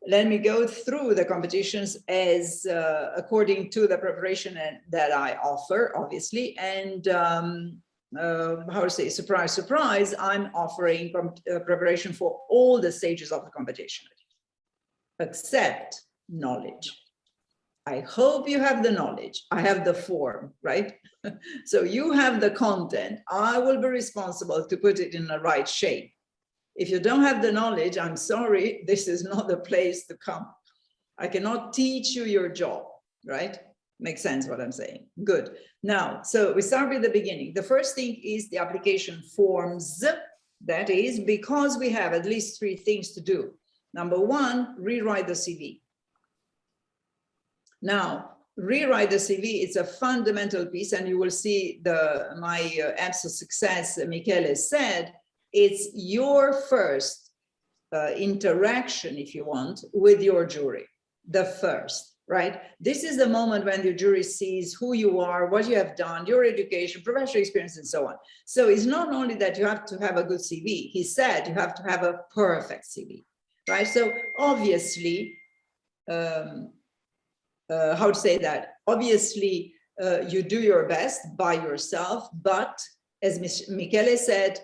let me go through the competitions as according to the preparation that I offer, obviously. And how to say, surprise, surprise, I'm offering preparation for all the stages of the competition, except knowledge. I hope you have the knowledge. I have the form, right? So you have the content. I will be responsible to put it in the right shape. If you don't have the knowledge, I'm sorry, this is not the place to come. I cannot teach you your job, right? Makes sense what I'm saying. Good. Now, so we start with the beginning. The first thing is the application forms. That is because we have at least 3 things to do. Number 1, rewrite the CV. Now, rewrite the CV, it's a fundamental piece, and you will see my EPSO success, Michele said, it's your first interaction, if you want, with your jury, the first, right? This is the moment when the jury sees who you are, what you have done, your education, professional experience, and so on. So it's not only that you have to have a good CV, he said you have to have a perfect CV, right? So obviously, how to say that? Obviously, you do your best by yourself, but as Michele said,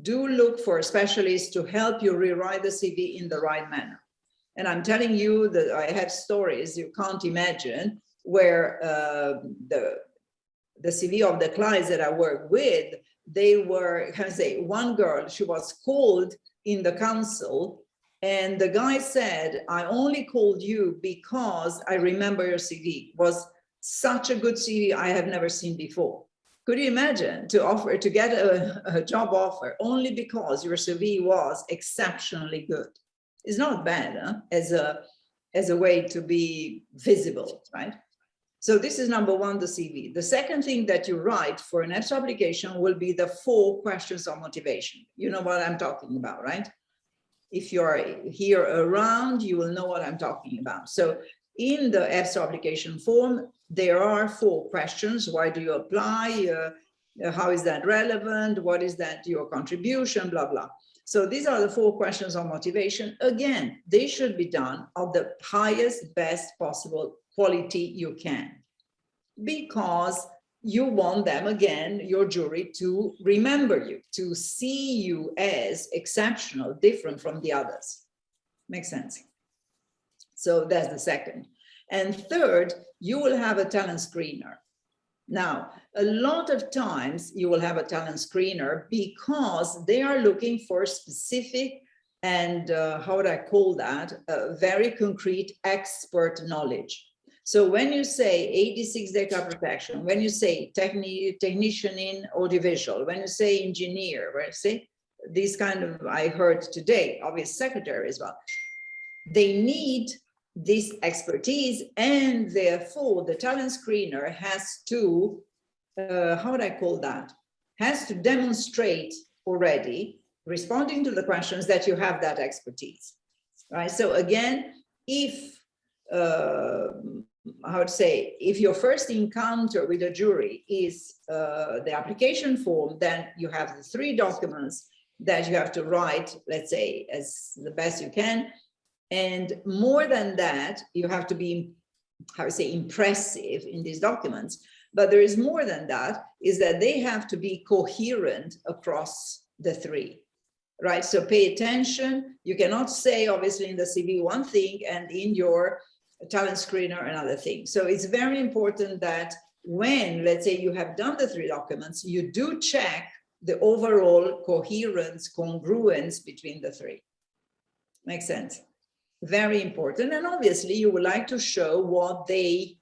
do look for a specialist to help you rewrite the CV in the right manner. And I'm telling you that I have stories you can't imagine where the CV of the clients that I work with, they were, can I say, one girl, she was called in the council, and the guy said, I only called you because I remember your CV. It was such a good CV I have never seen before. Could you imagine to get a job offer only because your CV was exceptionally good? It's not bad, huh? as a way to be visible, right? So this is number 1, the CV. The second thing that you write for an EPSO application will be the 4 questions of motivation. You know what I'm talking about, right? If you're here around, you will know what I'm talking about. So in the EPSO application form, there are 4 questions. Why do you apply? How is that relevant? What is that your contribution? Blah, blah. So these are the 4 questions on motivation. Again, they should be done of the highest, best possible quality you can, because you want them, again, your jury, to remember you, to see you as exceptional, different from the others. Makes sense? So that's the second. And third, you will have a talent screener. Now, a lot of times you will have a talent screener because they are looking for specific and how would I call that? Very concrete expert knowledge. So when you say 86 data protection, when you say technician in audiovisual, when you say engineer, when you say these kind of, I heard today, obvious secretary as well, they need this expertise, and therefore the talent screener has to, how would I call that? Has to demonstrate already, responding to the questions, that you have that expertise, right? So again, if, how to say, if your first encounter with a jury is the application form, then you have the 3 documents that you have to write, let's say, as the best you can. And more than that, you have to be, how to say, impressive in these documents. But there is more than that, is that they have to be coherent across the 3, right? So pay attention. You cannot say, obviously, in the CV one thing and in your talent screener another thing. So it's very important that when, let's say, you have done the 3 documents, you do check the overall coherence, congruence between the 3. Makes sense? Very important. And obviously you would like to show what they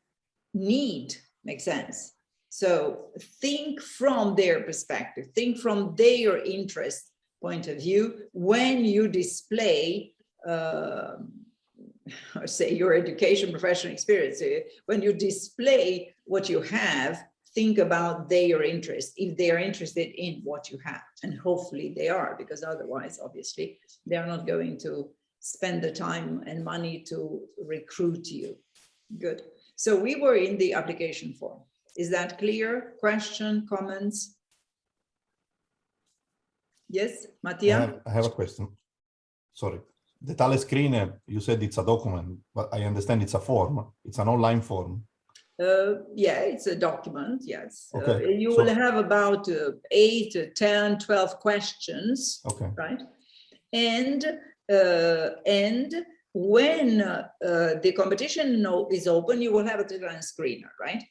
need. Makes sense? So think from their perspective, think from their interest point of view when you display, say, your education, professional experience. When you display what you have, think about their interest, if they are interested in what you have. And hopefully they are, because otherwise, obviously, they are not going to spend the time and money to recruit you. Good. So we were in the application form. Is that clear? Question, comments? Yes, Mattia? I have a question. Sorry. The talent screener, you said it's a document, but I understand it's a form. It's an online form. Yeah, it's a document, yes. Okay. You will have about 8, 10, 12 questions, okay. right? And when the competition is open, you will have a talent screener, right?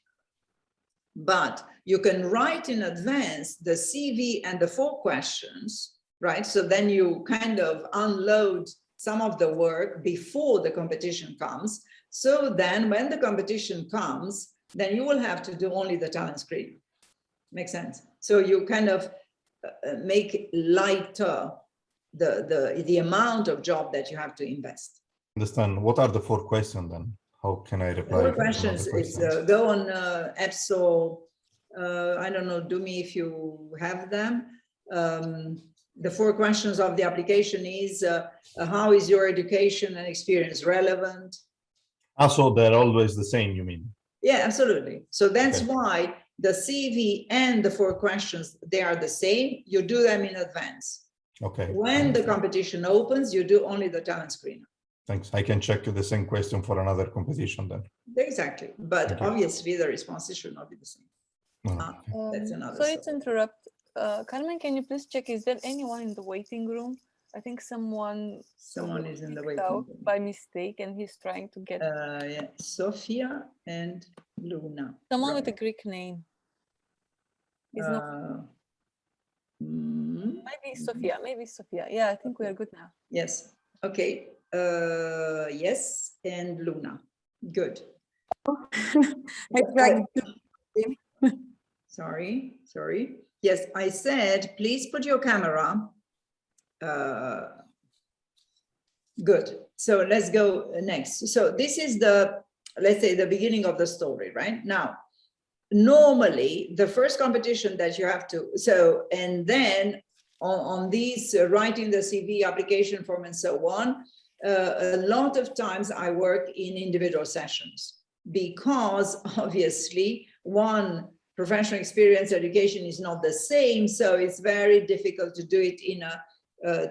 But you can write in advance the CV and the 4 questions, right? So then you kind of unload some of the work before the competition comes. So then when the competition comes, then you will have to do only the talent screen. Makes sense? So you kind of make lighter the amount of job that you have to invest. Understand. What are the 4 questions then? How can I reply? 4 questions is go on EPSO. I don't know, do me if you have them. The 4 questions of the application is how is your education and experience relevant? So they're always the same, you mean? Yeah, absolutely. So that's okay. why the CV and the 4 questions, they are the same. You do them in advance. Okay. When the competition opens, you do only the talent screener. Thanks. I can check the same question for another competition then. Exactly. But obviously the responses should not be the same. That's another Sorry to interrupt. Carmen, can you please check, is there anyone in the waiting room? I think someone is in the waiting room by mistake and he's trying to get yeah. Sophia and Luna. Someone with a Greek name. Maybe Sophia, Yeah, I think we are good now. Yes. Okay. Yes, and Luna. Good. Sorry. Yes, I said, please put your camera. Good. So let's go next. So this is let's say the beginning of the story, right? Now, normally the first competition that you have to, and then on these writing the CV application form and so on, a lot of times I work in individual sessions because obviously one professional experience education is not the same. So it's very difficult to do it in a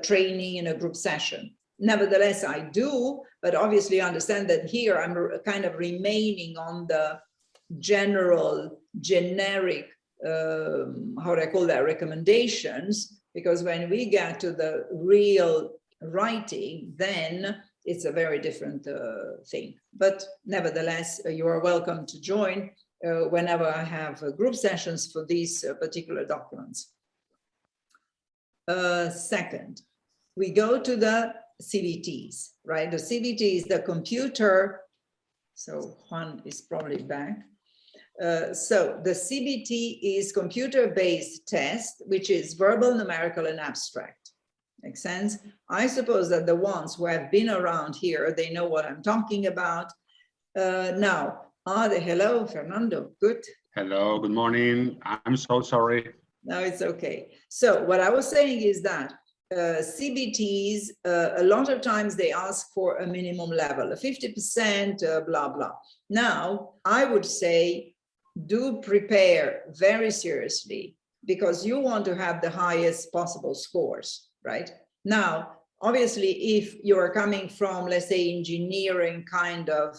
training in a group session. Nevertheless, I do, but obviously understand that here I'm kind of remaining on the generic, how do I call that, recommendations, because when we get to the real writing, then it's a very different thing. But nevertheless, you are welcome to join whenever I have group sessions for these particular documents. Second, we go to the CBTs, right? The CBT is the computer. So Juan is probably back. So the CBT is computer-based test, which is verbal, numerical, and abstract. Makes sense? I suppose that the ones who have been around here, they know what I'm talking about. Now, hello, Fernando, good. Hello, good morning. I'm so sorry. No, it's okay. So what I was saying is that CBTs, a lot of times they ask for a minimum level, a 50%, blah, blah. Now, I would say, do prepare very seriously because you want to have the highest possible scores, right? Now, obviously, if you're coming from, let's say, engineering kind of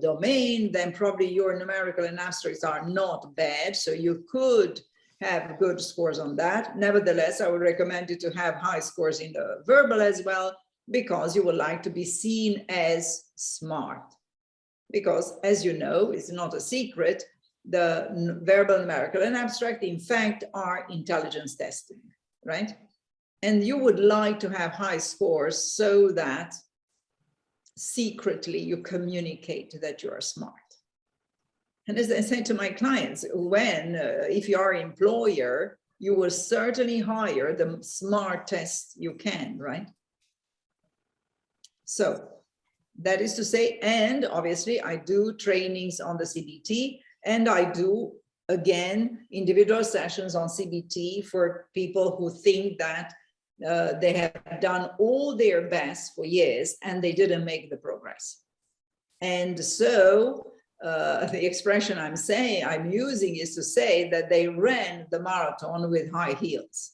domain, then probably your numerical and abstracts are not bad. So you could have good scores on that. Nevertheless, I would recommend you to have high scores in the verbal as well, because you would like to be seen as smart. Because as you know, it's not a secret, the verbal, numerical, and abstract, in fact, are intelligence testing, right? And you would like to have high scores so that secretly you communicate that you are smart. And as I say to my clients, if you are an employer, you will certainly hire the smartest you can, right? So that is to say, and obviously I do trainings on the CBT, and I do, again, individual sessions on CBT for people who think that they have done all their best for years and they didn't make the progress. And so the expression I'm using is to say that they ran the marathon with high heels.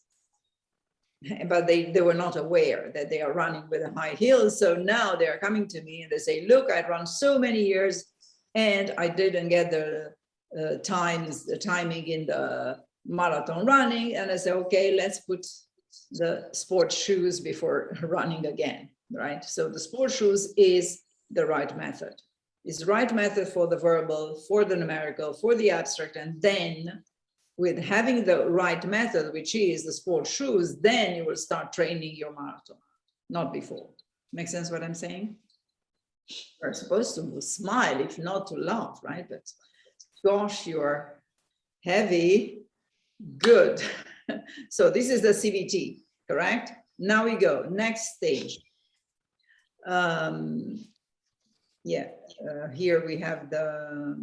but they were not aware that they are running with a high heels. So now they are coming to me and they say, look, I'd run so many years and I didn't get the timing in the marathon running. And I say, okay, let's put the sports shoes before running again, right? So the sports shoes is the right method. It's the right method for the verbal, for the numerical, for the abstract, and then with having the right method, which is the sports shoes, then you will start training your marathon, not before. Make sense what I'm saying? You're supposed to smile, if not to laugh, right? But gosh, you're heavy. Good. So this is the CVT, correct? Now we go, next stage. Here we have the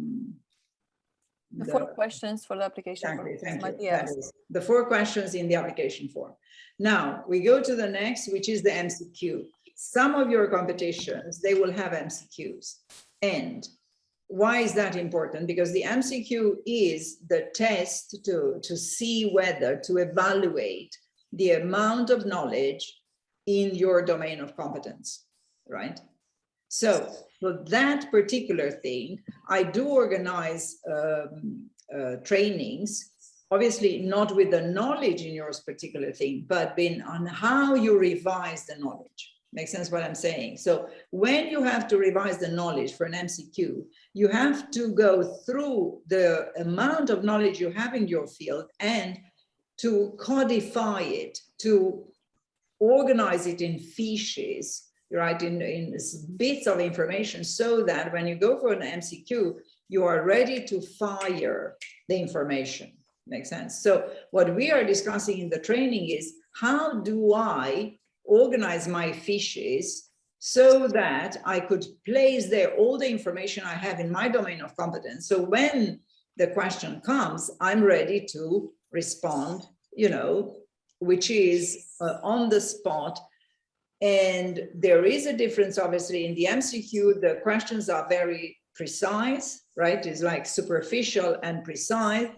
4 questions for the application exactly, form. thank you. That is the 4 questions in the application form. Now we go to the next, which is the MCQ. Some of your competitions, they will have MCQs. And why is that important? Because the MCQ is the test to see whether, to evaluate the amount of knowledge in your domain of competence, right? So for that particular thing, I do organize trainings, obviously not with the knowledge in your particular thing, but on how you revise the knowledge. Makes sense what I'm saying? So when you have to revise the knowledge for an MCQ, you have to go through the amount of knowledge you have in your field and to codify it, to organize it in fiches, right, in bits of information, so that when you go for an MCQ, you are ready to fire the information. Makes sense? So what we are discussing in the training is, how do I organize my fiches so that I could place there all the information I have in my domain of competence. So when the question comes, I'm ready to respond, which is on the spot. And there is a difference, obviously, in the MCQ, the questions are very precise, right? It's like superficial and precise,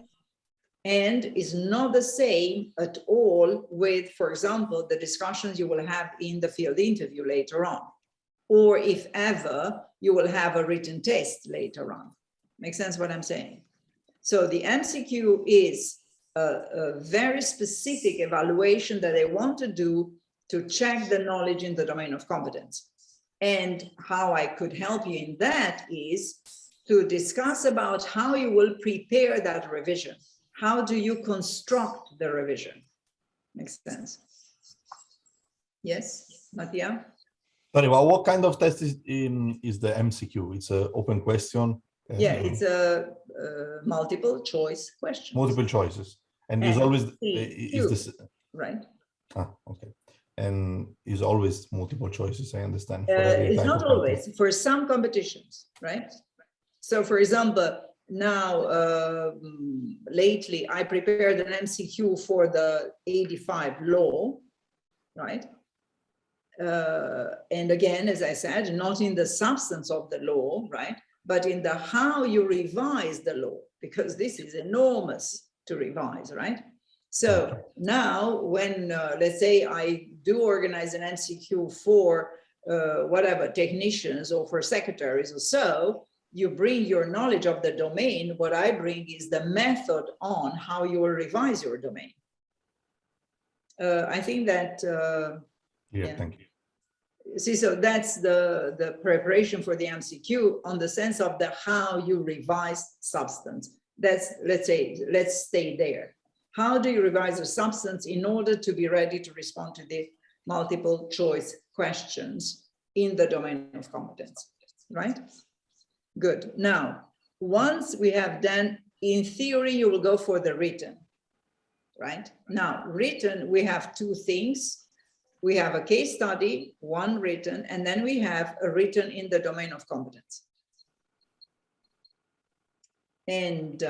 and is not the same at all with, for example, the discussions you will have in the field interview later on, or if ever, you will have a written test later on. Make sense what I'm saying? So the MCQ is a very specific evaluation that they want to do to check the knowledge in the domain of competence. And how I could help you in that is to discuss about how you will prepare that revision. How do you construct the revision? Makes sense? Yes, Mattia? Sorry, well, what kind of test is the MCQ? It's an open question. Yeah, it's a multiple choice question. Multiple choices. And is always, is this? Right. Ah, okay. And is always multiple choices, I understand. It's not always, for some competitions, right? So for example, now, lately, I prepared an MCQ for the 85 law, right? And again, as I said, not in the substance of the law, right? But in the how you revise the law, because this is enormous to revise, right? So now when, let's say I do organize an MCQ for whatever, technicians or for secretaries or so, you bring your knowledge of the domain. What I bring is the method on how you will revise your domain. I think that, yeah, thank you. See, so that's the preparation for the MCQ on the sense of the how you revise substance. That's, let's stay there. How do you revise a substance in order to be ready to respond to the multiple choice questions in the domain of competence, right? Good. Now, once we have done, in theory, you will go for the written, right? Now, written, we have 2 things. We have a case study, 1 written, and then we have a written in the domain of competence. And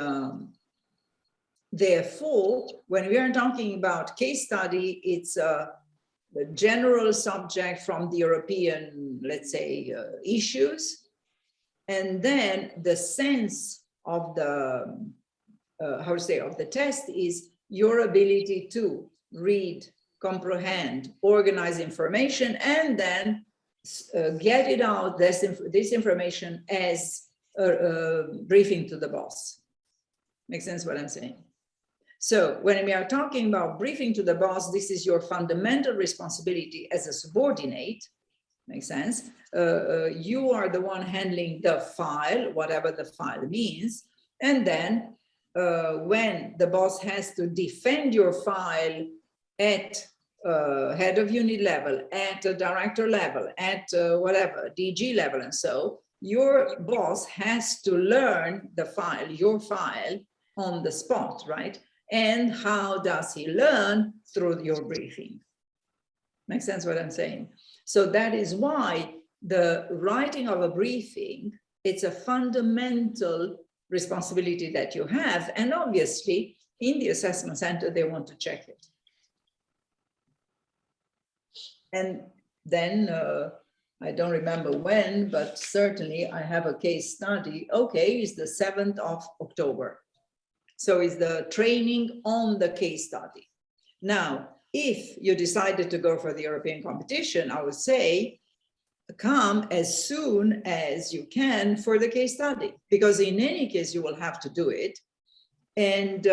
therefore, when we are talking about case study, it's the general subject from the European, let's say, issues. And then the sense of the, of the test is your ability to read comprehend, organize information, and then get it out, this information as a briefing to the boss. Makes sense what I'm saying? So when we are talking about briefing to the boss, this is your fundamental responsibility as a subordinate. Makes sense? You are the one handling the file, whatever the file means. And then when the boss has to defend your file at head of unit level, at a director level, at whatever, DG level, and so, your boss has to learn the file, your file, on the spot, right? And how does he learn? Through your briefing. Makes sense what I'm saying? So that is why the writing of a briefing, it's a fundamental responsibility that you have. And obviously, in the assessment center, they want to check it. And then, I don't remember when, but certainly I have a case study. Okay, it's the 7th of October. So it's the training on the case study. Now, if you decided to go for the European competition, I would say, come as soon as you can for the case study, because in any case, you will have to do it. And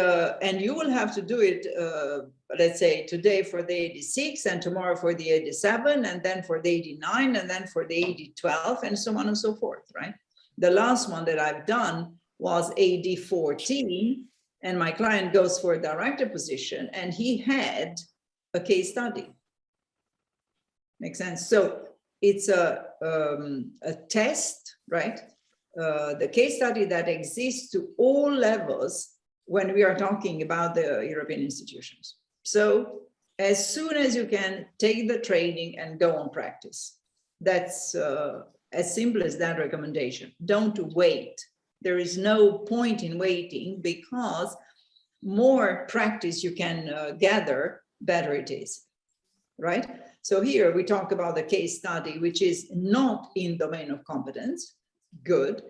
you will have to do it, let's say today for the 86 and tomorrow for the 87 and then for the 89 and then for the 80-12 and so on and so forth, right? The last one that I've done was AD 14 and my client goes for a director position and he had a case study. Makes sense? So it's a test, right? The case study that exists to all levels when we are talking about the European institutions. So as soon as you can, take the training and go on practice. That's as simple as that recommendation. Don't wait. There is no point in waiting, because more practice you can gather, better it is, right? So here we talk about the case study, which is not in domain of competence. Good.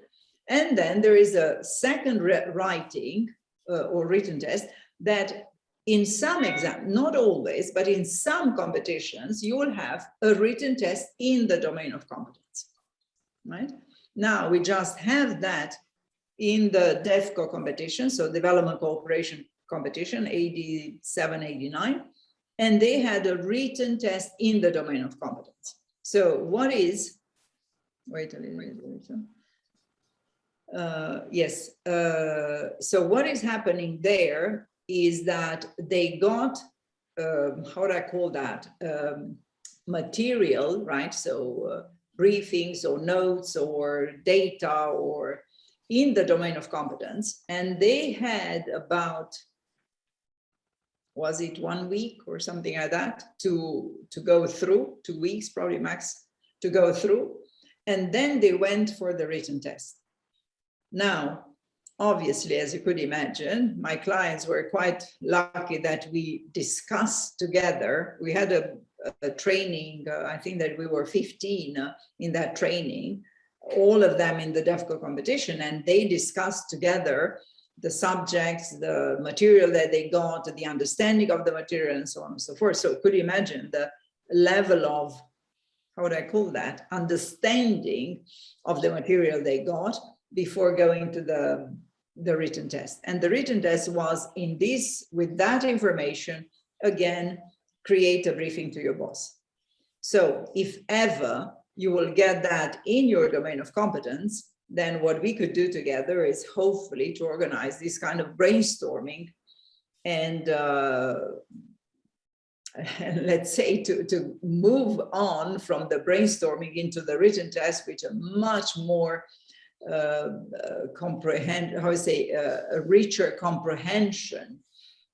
And then there is a second writing or written test that in some exam, not always, but in some competitions, you will have a written test in the domain of competence, right? Now we just have that in the DEFCO competition, so Development Cooperation Competition, 87, 89, and they had a written test in the domain of competence. So what is, wait a little. Yes, so what is happening there is that they got, how do I call that, material, right? So briefings or notes or data or in the domain of competence. And they had about, was it 1 week or something like that to go through, 2 weeks, probably max, to go through. And then they went for the written test. Now, obviously, as you could imagine, my clients were quite lucky that we discussed together. We had a training, I think that we were 15 in that training, all of them in the DEFCO competition, and they discussed together the subjects, the material that they got, the understanding of the material, and so on and so forth. So could you imagine the level of, how would I call that, understanding of the material they got before going to the written test. And the written test was in this, with that information, again, create a briefing to your boss. So if ever you will get that in your domain of competence, then what we could do together is hopefully to organize this kind of brainstorming and let's say to move on from the brainstorming into the written test, which are much more a richer comprehension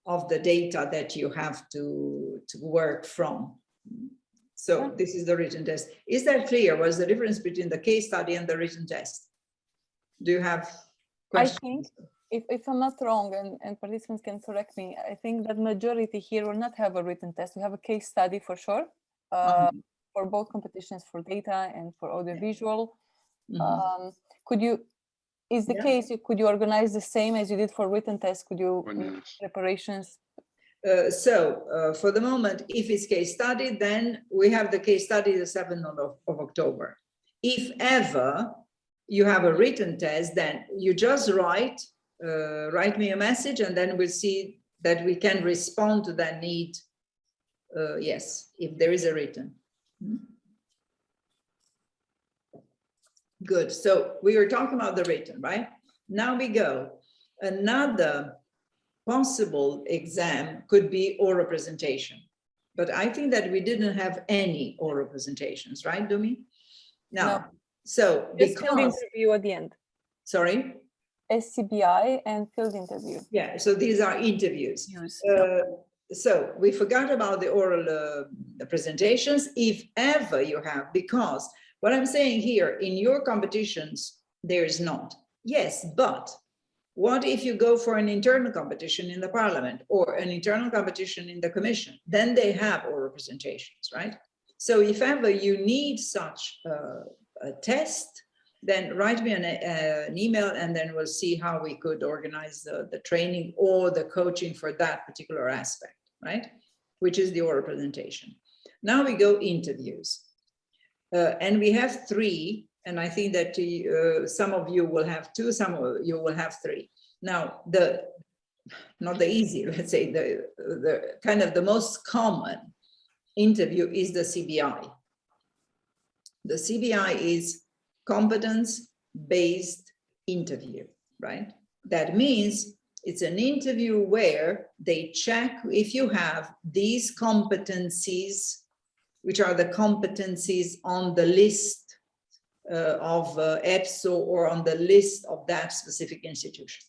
of the data that you have to work from. So this is the written test. Is that clear? What's the difference between the case study and the written test? Do you have questions? I think, if I'm not wrong, and participants can correct me, I think that majority here will not have a written test. We have a case study for sure, for both competitions, for data and for audiovisual. Could you, is the case, could you organize the same as you did for written test? Could you, preparations? For the moment, if it's case study, then we have the case study the 7th of October. If ever you have a written test, then you just write me a message, and then we'll see that we can respond to that need. Yes, if there is a written. Good. So we were talking about the written, right? Now we go. Another possible exam could be oral presentation, but I think that we didn't have any oral presentations, right, Dumi? Now, No. so Just field because, interview at the end. sorry? SCBI and field interview. Yeah, so these are interviews. Use. So we forgot about the oral presentations, if ever you have, because what I'm saying here, in your competitions, there is not. Yes, but what if you go for an internal competition in the parliament or an internal competition in the commission? Then they have oral presentations, right? So if ever you need such a test, then write me an email, and then we'll see how we could organize the training or the coaching for that particular aspect, right? Which is the oral presentation. Now we go interviews. And we have 3, and I think that some of you will have 2, some of you will have 3. Now, not the easy, let's say, the kind of the most common interview is the CBI. The CBI is competence-based interview, right? That means it's an interview where they check if you have these competencies, which are the competencies on the list of EPSO or on the list of that specific institution,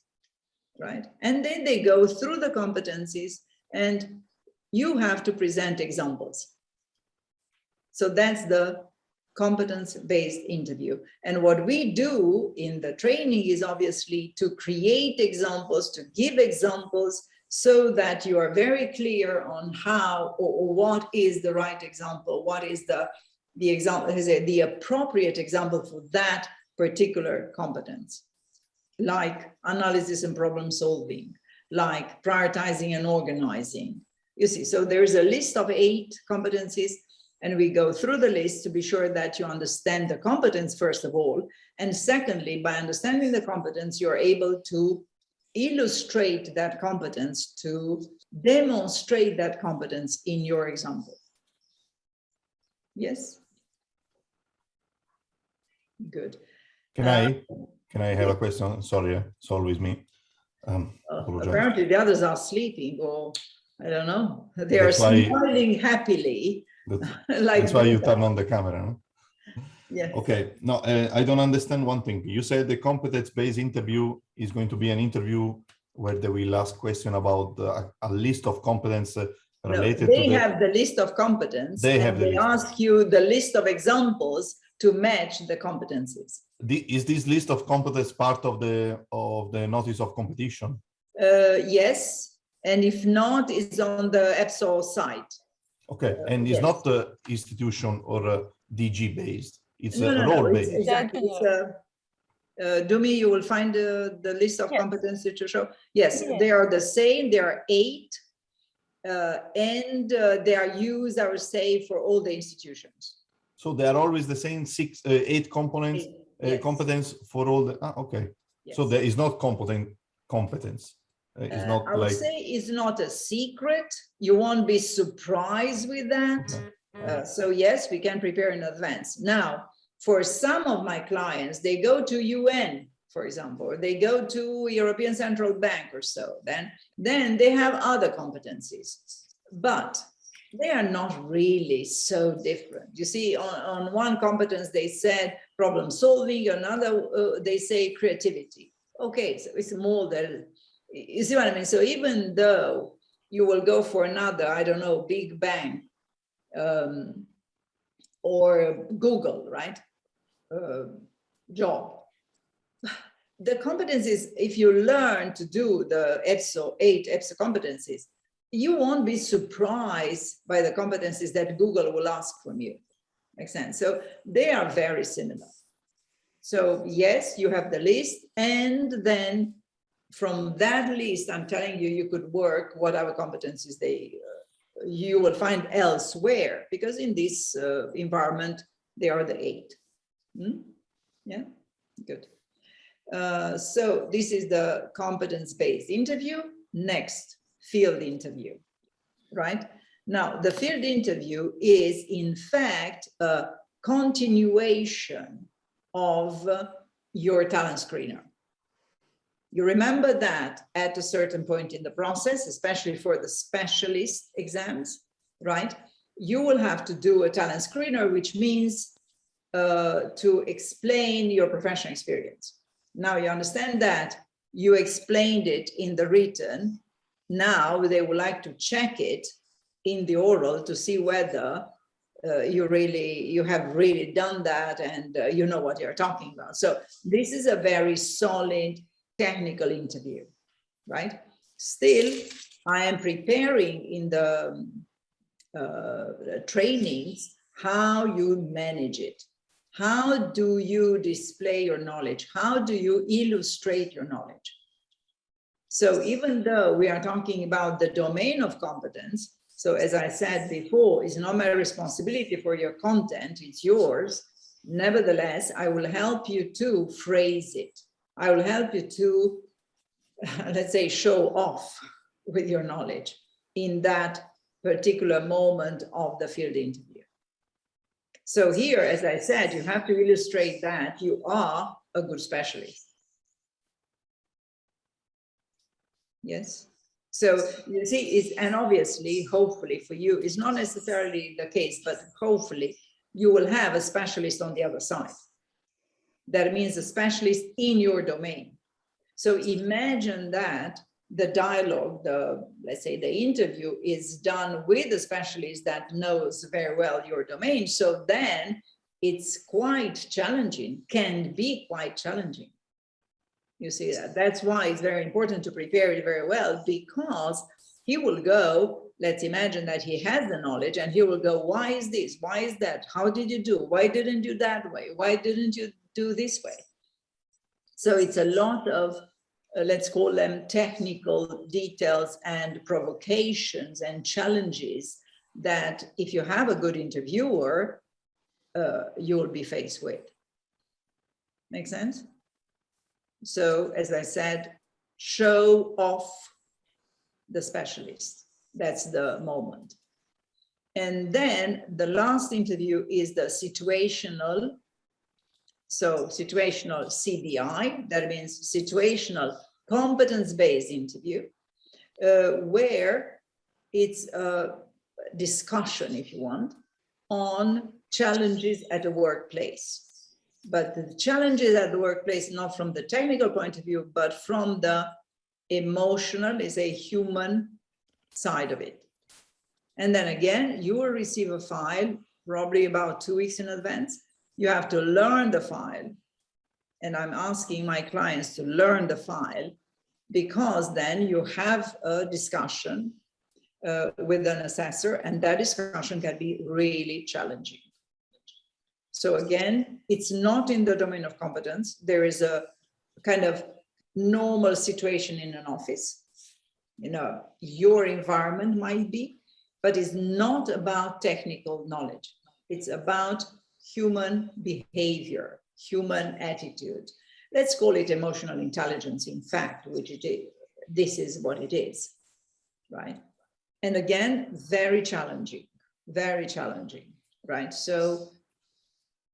right? And then they go through the competencies, and you have to present examples. So that's the competence-based interview. And what we do in the training is obviously to create examples, to give examples, so that you are very clear on how or what is the right example, what is the example, the appropriate example for that particular competence, like analysis and problem solving, like prioritizing and organizing. You see, so there's a list of 8 competencies, and we go through the list to be sure that you understand the competence, first of all. And secondly, by understanding the competence, you're able to illustrate that competence, to demonstrate that competence in your example. Yes? Good. Can I have a question? Sorry, it's always me. Apologize. Apparently the others are sleeping, or I don't know. They are smiling happily. That's why you turn on the camera, no? Yes. Okay, no, I don't understand one thing. You said the competence-based interview is going to be an interview where they will ask question about a list of competence related to they have the list of competence. They ask you the list of examples to match the competencies. Is this list of competence part of the notice of competition? Yes, and if not, it's on the EPSO site. Okay, and it's not institution or DG based. It's role based. Exactly. Dumi, you will find the list of competencies to show. Yes, they are the same. There are 8, and they are used, I would say, for all the institutions. So they are always the same 8 components, competence for all the. Okay, yes. So there is not competence. It's not I would say it's not a secret. You won't be surprised with that. Okay. So yes, we can prepare in advance. Now, for some of my clients, they go to UN, for example, or they go to European Central Bank or so. Then they have other competencies, but they are not really so different. You see, on one competence, they said problem solving, another, they say creativity. Okay, so it's more than, you see what I mean? So even though you will go for another, I don't know, big bang or Google, right? Job. The competencies, if you learn to do the 8 EPSO competencies, you won't be surprised by the competencies that Google will ask from you. Makes sense? So they are very similar. So yes, you have the list, and then from that list, I'm telling you, you could work whatever competencies you will find elsewhere, because in this environment, they are the 8. Yeah, good. So this is the competence-based interview. Next, field interview, right? Now, the field interview is in fact a continuation of your talent screener. You remember that at a certain point in the process, especially for the specialist exams, right? You will have to do a talent screener, which means to explain your professional experience. Now you understand that you explained it in the written. Now they would like to check it in the oral to see whether you have really done that and you know what you're talking about. So this is a very solid technical interview, right? Still, I am preparing in the trainings how you manage it. How do you display your knowledge? How do you illustrate your knowledge? So even though we are talking about the domain of competence, so as I said before, it's not my responsibility for your content, it's yours. Nevertheless, I will help you to phrase it. I will help you to, let's say, show off with your knowledge in that particular moment of the field interview. So here, as I said, you have to illustrate that you are a good specialist. Yes. So you see, and obviously, hopefully for you, it's not necessarily the case, but hopefully you will have a specialist on the other side. That means a specialist in your domain. So imagine that the dialogue, let's say the interview is done with a specialist that knows very well your domain. So then it's quite challenging, can be quite challenging. You see that? That's why it's very important to prepare it very well, because he will go, let's imagine that he has the knowledge and he will go, why is this? Why is that? How did you do? Why didn't you that way? Why didn't you do this way? So it's a lot of, let's call them technical details and provocations and challenges that if you have a good interviewer, you'll be faced with. Make sense? So as I said, show off the specialist. That's the moment. And then the last interview is the situational. So situational CBI, that means situational competence-based interview, where it's a discussion, if you want, on challenges at the workplace. But the challenges at the workplace, not from the technical point of view, but from the emotional, is a human side of it. And then again, you will receive a file probably about 2 weeks in advance. You have to learn the file. And I'm asking my clients to learn the file, because then you have a discussion with an assessor, and that discussion can be really challenging. So again, it's not in the domain of competence. There is a kind of normal situation in an office. You know, your environment might be, but it's not about technical knowledge. It's about human behavior, human attitude. Let's call it emotional intelligence, in fact, which it is. This is what it is, right? And again, very challenging, right? So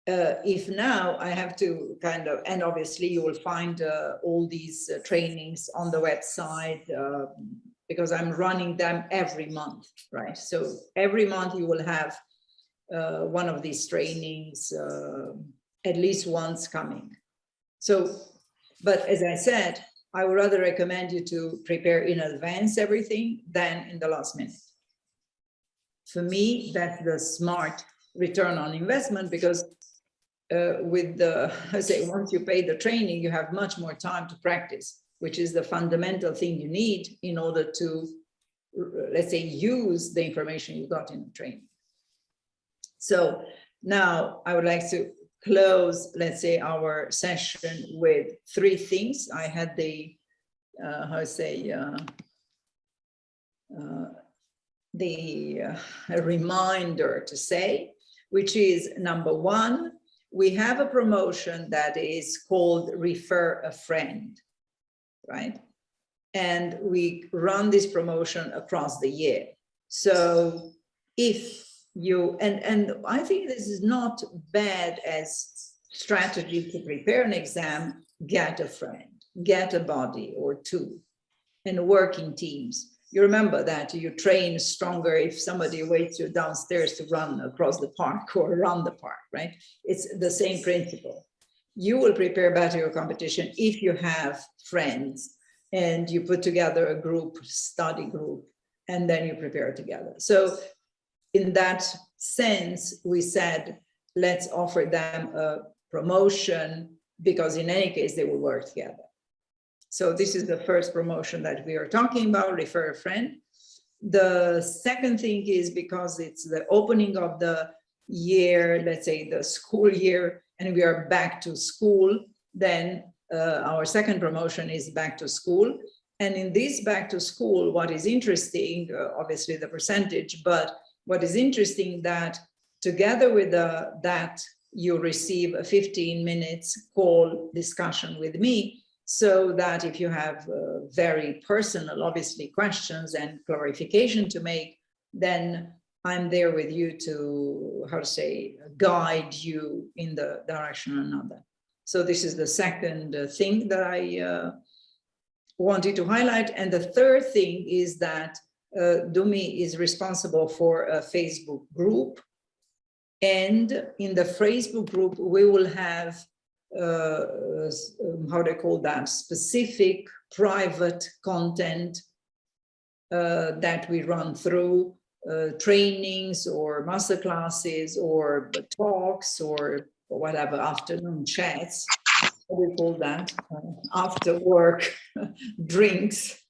if now I have to kind of, and obviously you will find all these trainings on the website, because I'm running them every month, right? So every month you will have one of these trainings, at least once coming. So, but as I said, I would rather recommend you to prepare in advance everything than in the last minute. For me, that's the smart return on investment, because with the, I say, once you pay the training, you have much more time to practice, which is the fundamental thing you need in order to, let's say, use the information you got in the training. So now I would like to close, let's say, our session with 3 things. I had the how to say, a reminder to say, which is number one, we have a promotion that is called Refer a Friend, right? And we run this promotion across the year. So if you, and I think this is not bad as strategy to prepare an exam, get a friend, get a buddy or two, and work in teams. You remember that you train stronger if somebody waits you downstairs to run across the park or around the park, right? It's the same principle. You will prepare better your competition if you have friends and you put together a group, study group, and then you prepare together. So in that sense, we said, let's offer them a promotion because in any case, they will work together. So this is the first promotion that we are talking about, refer a friend. The second thing is because it's the opening of the year, let's say the school year, and we are back to school, then our second promotion is back to school. And in this back to school, what is interesting, obviously the percentage, but what is interesting that together with that, you receive a 15 minutes call discussion with me, so that if you have very personal, obviously, questions and clarification to make, then I'm there with you to, how to say, guide you in the direction or another. So this is the second thing that I wanted to highlight. And the third thing is that Dumi is responsible for a Facebook group. And in the Facebook group, we will have how they call that, specific private content that we run through, trainings or master classes or talks or whatever, afternoon chats, what do we call that, after work drinks,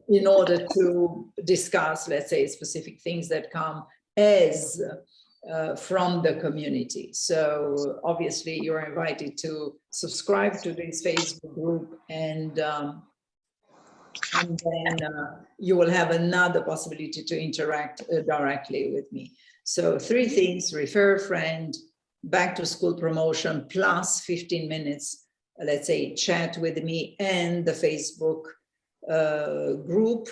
in order to discuss, let's say, specific things that come as from the community. So obviously you're invited to subscribe to this Facebook group, and then you will have another possibility to interact directly with me. So 3 things: refer a friend, back to school promotion, plus 15 minutes, let's say, chat with me, and the Facebook group.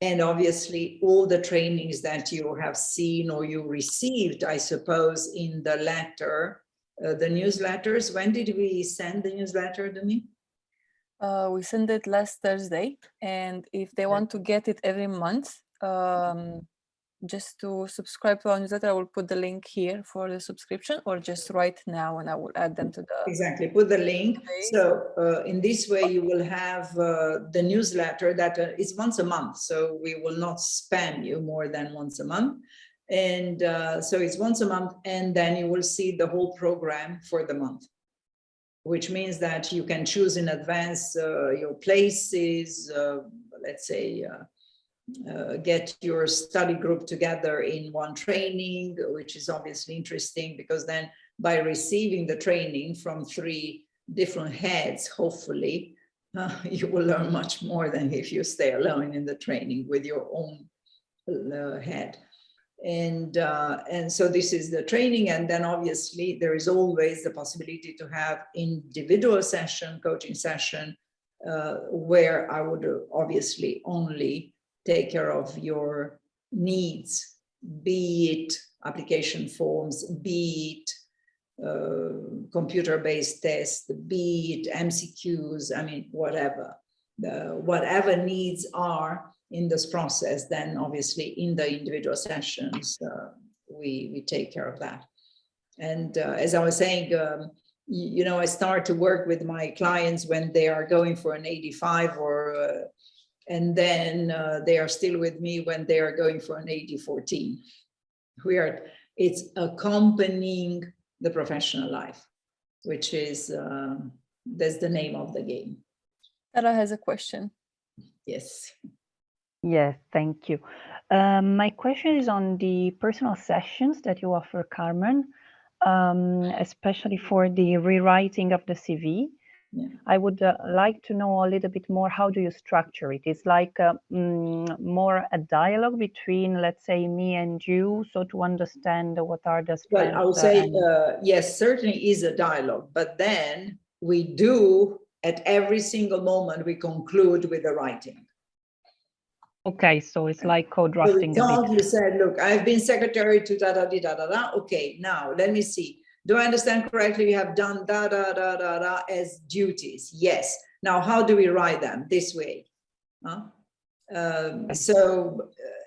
And obviously all the trainings that you have seen or you received, I suppose, in the letter, the newsletters. When did we send the newsletter to me? We sent it last Thursday. And if they want to get it every month, just to subscribe to our newsletter, I will put the link here for the subscription, or just right now, and I will add them to the... Exactly, put the link. So in this way, you will have the newsletter that is once a month. So we will not spam you more than once a month. And so it's once a month, and then you will see the whole program for the month, which means that you can choose in advance your places, let's say, get your study group together in one training, which is obviously interesting, because then by receiving the training from 3 different heads, hopefully, you will learn much more than if you stay alone in the training with your own head. And so this is the training. And then obviously there is always the possibility to have individual session, coaching session, where I would obviously only take care of your needs, be it application forms, be it computer-based tests, be it MCQs, I mean, whatever. Whatever needs are in this process, then obviously in the individual sessions, we take care of that. And as I was saying, you know, I start to work with my clients when they are going for an 85 or and then they are still with me when they are going for an 80-14. It's accompanying the professional life, which is, that's the name of the game. Sarah has a question. Yes. Yes, thank you. My question is on the personal sessions that you offer, Carmen, especially for the rewriting of the CV. Yeah. I would like to know a little bit more, how do you structure it? It's like more a dialogue between, let's say, me and you, so to understand what are the strengths. Well, I would say, yes, certainly is a dialogue, but then we do, at every single moment, we conclude with the writing. Okay, so it's like So co-drafting we a told bit. you, said, look, I've been secretary to da da da da da da. Okay, now let me see. Do I understand correctly? You have done da da da da da as duties. Yes. Now, how do we write them? This way. Huh?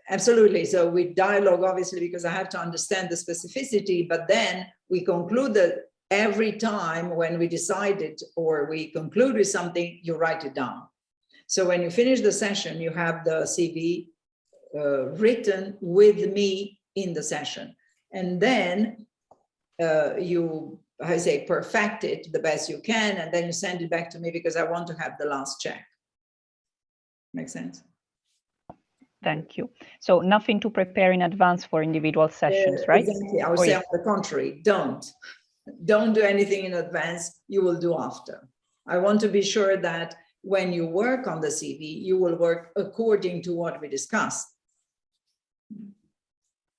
Absolutely. So we dialogue, obviously, because I have to understand the specificity, but then we conclude that every time when we decided or we conclude with something, you write it down. So when you finish the session, you have the CV written with me in the session. And then you, I say, perfect it the best you can, and then you send it back to me because I want to have the last check. Make sense? Thank you. So nothing to prepare in advance for individual sessions, right? Exactly. I would say on the contrary, don't do anything in advance. You will do after. I want to be sure that when you work on the CV, you will work according to what we discussed.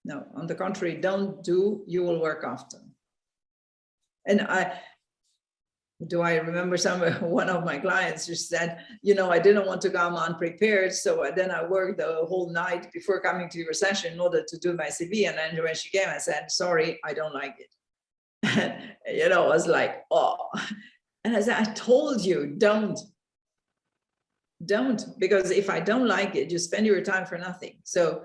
No, on the contrary, don't do, you will work after. And I remember one of my clients just said, you know, I didn't want to come unprepared. So then I worked the whole night before coming to your session in order to do my CV. And then when she came, I said, sorry, I don't like it. You know, I was like, oh. And I said, I told you, don't, because if I don't like it, you spend your time for nothing. So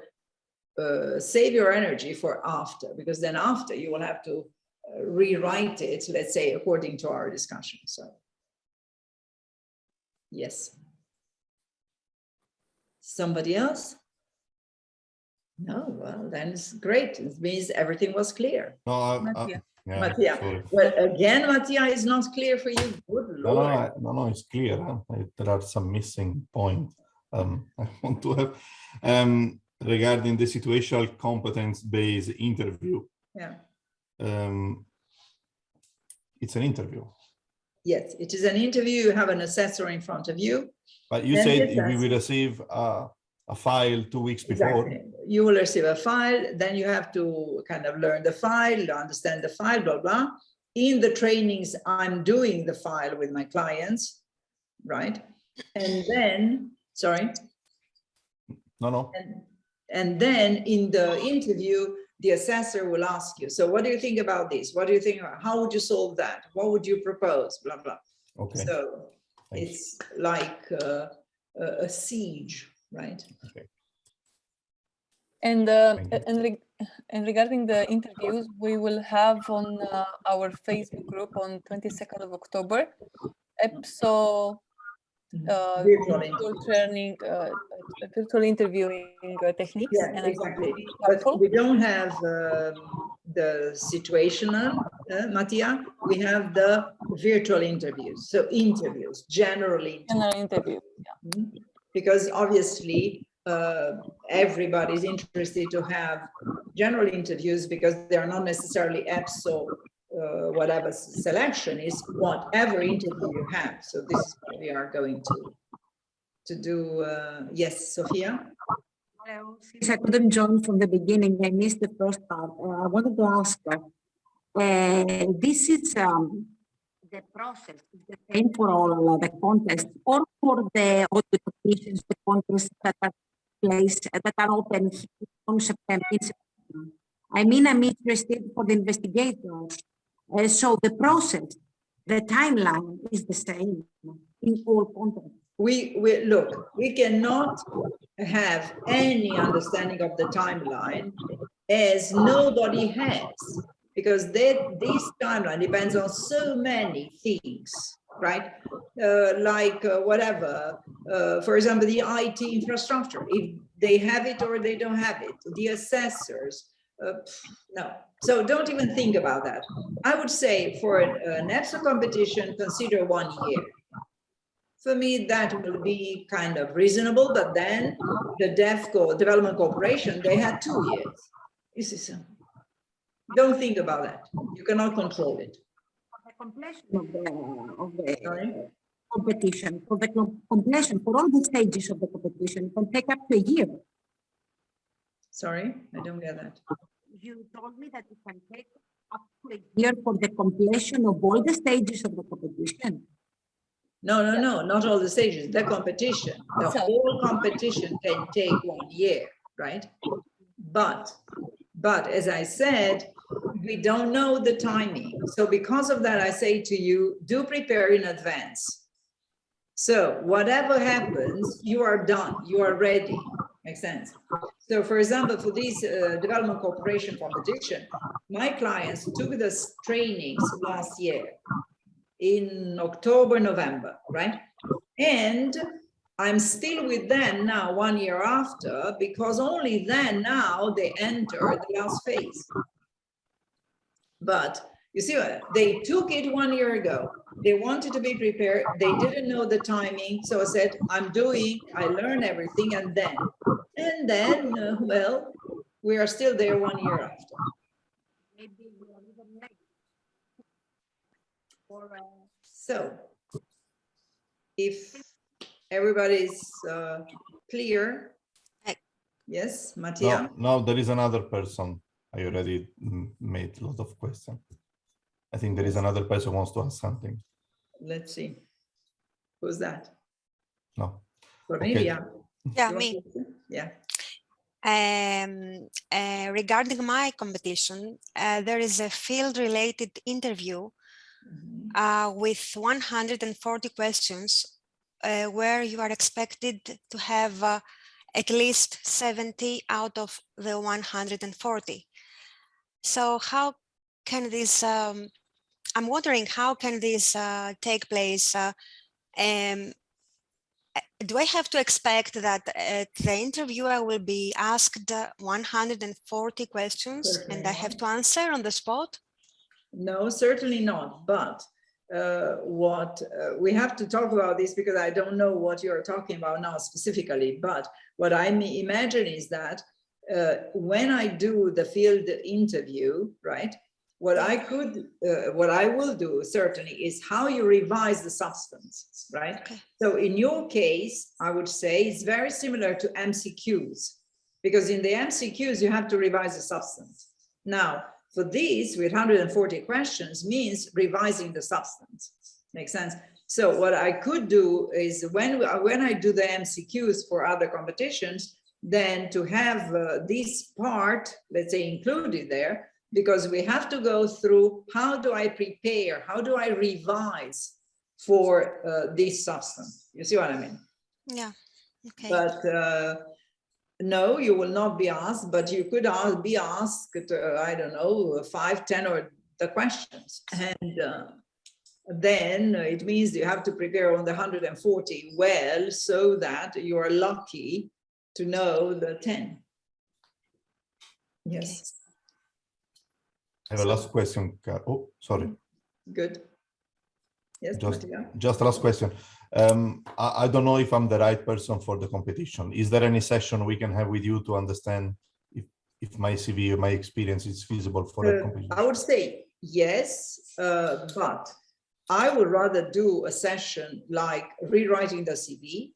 save your energy for after, because then after you will have to rewrite it, let's say, according to our discussion. So, yes. Somebody else? No, well, then it's great. It means everything was clear. No, Mattia. yeah, Mattia. sorry. Well, again, Mattia is not clear for you. Good Lord. No, it's clear. There are some missing points. I want to have regarding the situational competence-based interview. Yeah. It's an interview. Yes, it is an interview. You have an assessor in front of you. But you said we will receive a file 2 weeks before. Exactly. You will receive a file, then you have to kind of learn the file, understand the file, blah, blah. In the trainings, I'm doing the file with my clients, right? And then, sorry. No. And then in the interview, the assessor will ask you, so what do you think about this? What do you think? How would you solve that? What would you propose? Blah, blah. Okay. So it's like a siege, right? Okay. And regarding the interviews, we will have on our Facebook group on 22nd of October, EPSO virtual training, virtual interviewing techniques. Yeah, and exactly. But we don't have the situational, Mattia. We have the virtual interviews. So interviews, generally. General interview. Yeah. Because obviously everybody's interested to have general interviews because they are not necessarily EPSO whatever selection is, whatever interview you have. So this is what we are going to do. Yes, Sophia? Hello. Since I couldn't join from the beginning, I missed the first part. I wanted to ask, this is the process, is the same for all the contests or for the audio competitions, the contests that are placed, that are open on September. I mean, I'm interested for the investigators. So the process, the timeline is the same in all contexts. We look, we cannot have any understanding of the timeline as nobody has, because this timeline depends on so many things, right? Whatever, for example, the IT infrastructure, if they have it or they don't have it, the assessors, no. So don't even think about that. I would say for an EPSO competition, consider 1 year. For me, that will be kind of reasonable, but then the DEFCO, Development Corporation, they had 2 years. Don't think about that. You cannot control it. The completion of the Sorry? competition, for the completion, for all the stages of the competition, it can take up to a year. Sorry, I don't get that. You told me that it can take up to a year for the completion of all the stages of the competition. No, no, no, not all the stages, the competition. The So- whole competition can take 1 year, right? But as I said, we don't know the timing. So because of that, I say to you, do prepare in advance. So whatever happens, you are done, you are ready. Makes sense? So for example, for this development cooperation competition, my clients took the trainings last year in October, November, right? And I'm still with them now 1 year after, because only then now they enter the last phase. But you see, they took it 1 year ago. They wanted to be prepared. They didn't know the timing. So I said, I learn everything. And then, well, we are still there 1 year after. Maybe we are even late. So if everybody's clear, yes, Mattia? No, there is another person. I already made a lot of questions. I think there is another person who wants to ask something. Let's see. Who's that? No. Cornelia? Yeah, You want me. to- Yeah. Regarding my competition, there is a field-related interview Mhm. with 140 questions where you are expected to have at least 70 out of the 140. So how can this, I'm wondering how can this take place? Do I have to expect that the interviewer will be asked 140 questions and I have to answer on the spot? No, certainly not. But what we have to talk about this because I don't know what you're talking about now specifically. But what I imagine is that when I do the field interview, right? What I will do certainly is how you revise the substance, right? Okay. So in your case, I would say it's very similar to MCQs, because in the MCQs, you have to revise the substance. Now, for these, with 140 questions, means revising the substance. Makes sense? So what I could do is when I do the MCQs for other competitions, then to have this part, let's say, included there, because we have to go through how do I prepare, how do I revise for this substance? You see what I mean? Yeah, okay. But no, you will not be asked, but you could be asked, I don't know, 5, 10 or the questions. And then it means you have to prepare on the 140 well, so that you are lucky to know the 10. Yes. I have a last question. Oh, sorry. Good. Yes, Mattia? Just last question. I don't know if I'm the right person for the competition. Is there any session we can have with you to understand if my CV or my experience is feasible for a competition? I would say yes, but I would rather do a session like rewriting the CV.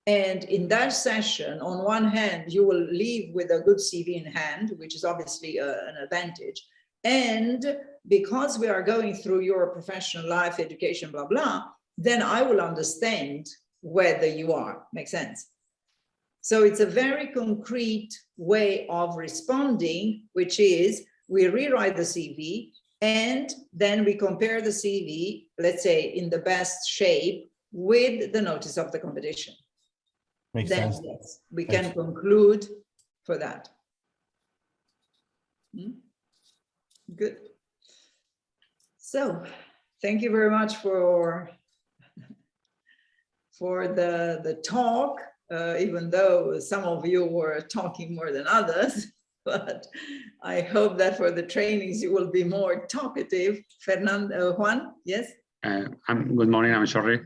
And in that session, on one hand, you will leave with a good CV in hand, which is obviously an advantage. And because we are going through your professional life, education, blah, blah, then I will understand whether you are. Makes sense? So it's a very concrete way of responding, which is we rewrite the CV and then we compare the CV, let's say in the best shape, with the notice of the competition. Makes Then sense. yes, we can conclude for that. Good. So thank you very much for the talk, even though some of you were talking more than others, but I hope that for the trainings you will be more talkative. Juan, yes? Good morning, I'm sorry.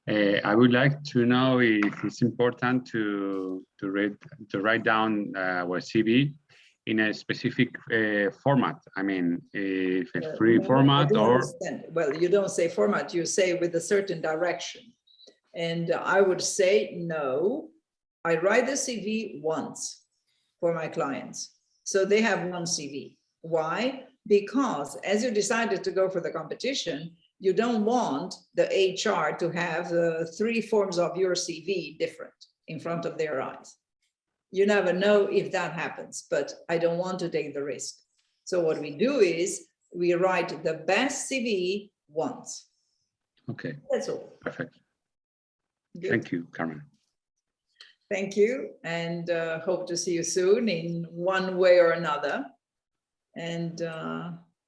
I would like to know if it's important to write down our CV in a specific format? I mean, if a No, free I format don't or understand. Well, you don't say format, you say with a certain direction. And I would say, no, I write the CV once for my clients. So they have one CV. Why? Because as you decided to go for the competition, you don't want the HR to have 3 forms of your CV different in front of their eyes. You never know if that happens, but I don't want to take the risk. So what we do is we write the best CV once. okay, That's all. perfect. Good. Thank you, Carmen. Thank you, and hope to see you soon in one way or another. And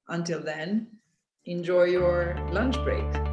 until then, enjoy your lunch break.